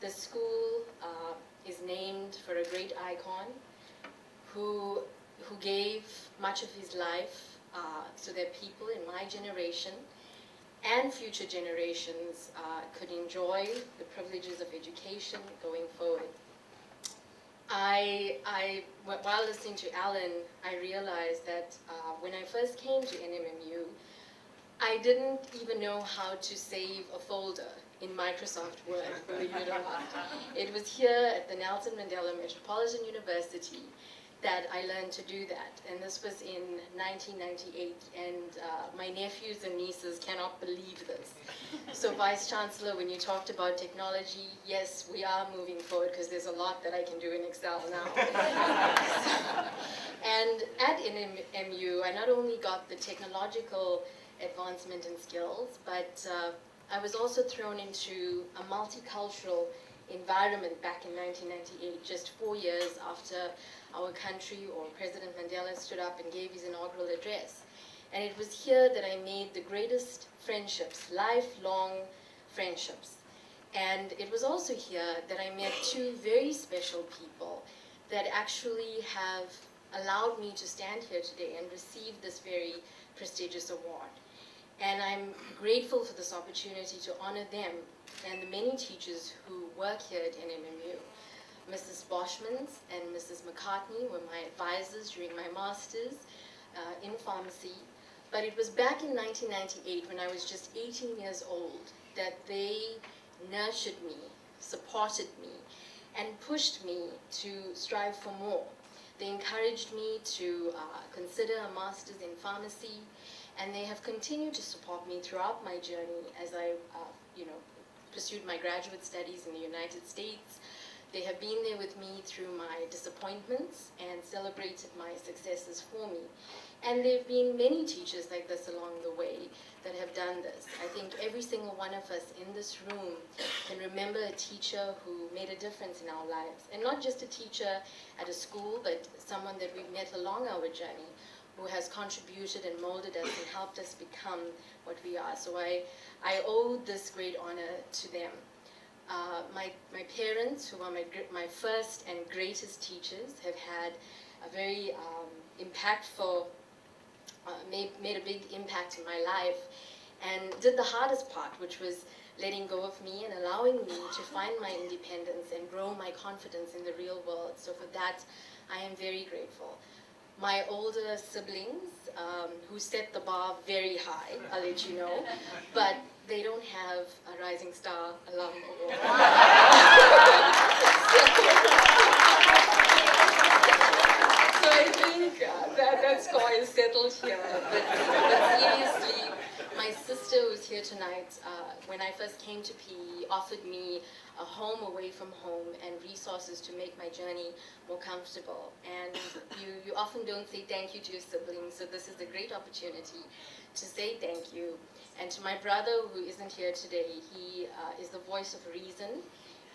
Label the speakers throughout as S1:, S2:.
S1: The school is named for a great icon who gave much of his life so that people in my generation and future generations could enjoy the privileges of education going forward. While listening to Alan, I realized that when I first came to NMMU, I didn't even know how to save a folder in Microsoft Word, believe it or not. It was here at the Nelson Mandela Metropolitan University that I learned to do that. And this was in 1998, and my nephews and nieces cannot believe this. So Vice Chancellor, when you talked about technology, yes, we are moving forward because there's a lot that I can do in Excel now. And at NMMU, I not only got the technological advancement and skills, but I was also thrown into a multicultural environment back in 1998, just 4 years after our country, or President Mandela, stood up and gave his inaugural address. And it was here that I made the greatest friendships, lifelong friendships. And it was also here that I met two very special people that actually have allowed me to stand here today and receive this very prestigious award. And I'm grateful for this opportunity to honor them and the many teachers who work here at NMMU. Mrs. Boschmans and Mrs. McCartney were my advisors during my master's in pharmacy. But it was back in 1998, when I was just 18 years old, that they nurtured me, supported me, and pushed me to strive for more. They encouraged me to consider a master's in pharmacy, and they have continued to support me throughout my journey as I pursued my graduate studies in the United States. They have been there with me through my disappointments and celebrated my successes for me. And there have been many teachers like this along the way that have done this. I think every single one of us in this room can remember a teacher who made a difference in our lives. And not just a teacher at a school, but someone that we've met along our journey who has contributed and molded us and helped us become what we are. So I owe this great honor to them. My parents, who are my first and greatest teachers, have had a very impactful, made a big impact in my life, and did the hardest part, which was letting go of me and allowing me to find my independence and grow my confidence in the real world. So for that, I am very grateful. My older siblings, who set the bar very high, I'll let you know, but they don't have a Rising Star alum award. So I think that score is settled here. But seriously, my sister who's here tonight, when I first came to PE, offered me a home away from home and resources to make my journey more comfortable. And you often don't say thank you to your siblings, so this is a great opportunity to say thank you. And to my brother, who isn't here today, he is the voice of reason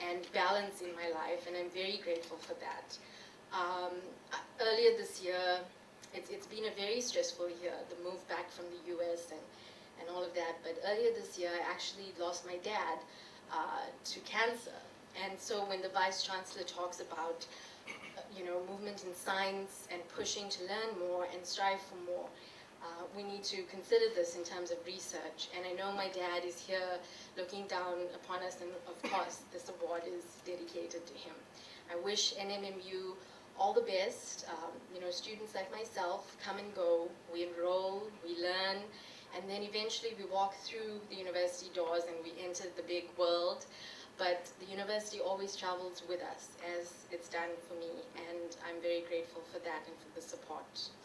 S1: and balance in my life, and I'm very grateful for that. Earlier this year, it's been a very stressful year, the move back from the US and all of that, but earlier this year, I actually lost my dad to cancer. And so when the Vice Chancellor talks about movement in science and pushing to learn more and strive for more, we need to consider this in terms of research. And I know my dad is here looking down upon us, and of course this award is dedicated to him. I wish NMMU all the best. Students like myself come and go, we enroll, we learn, and then eventually we walk through the university doors and we enter the big world. But the university always travels with us, as it's done for me, and I'm very grateful for that and for the support.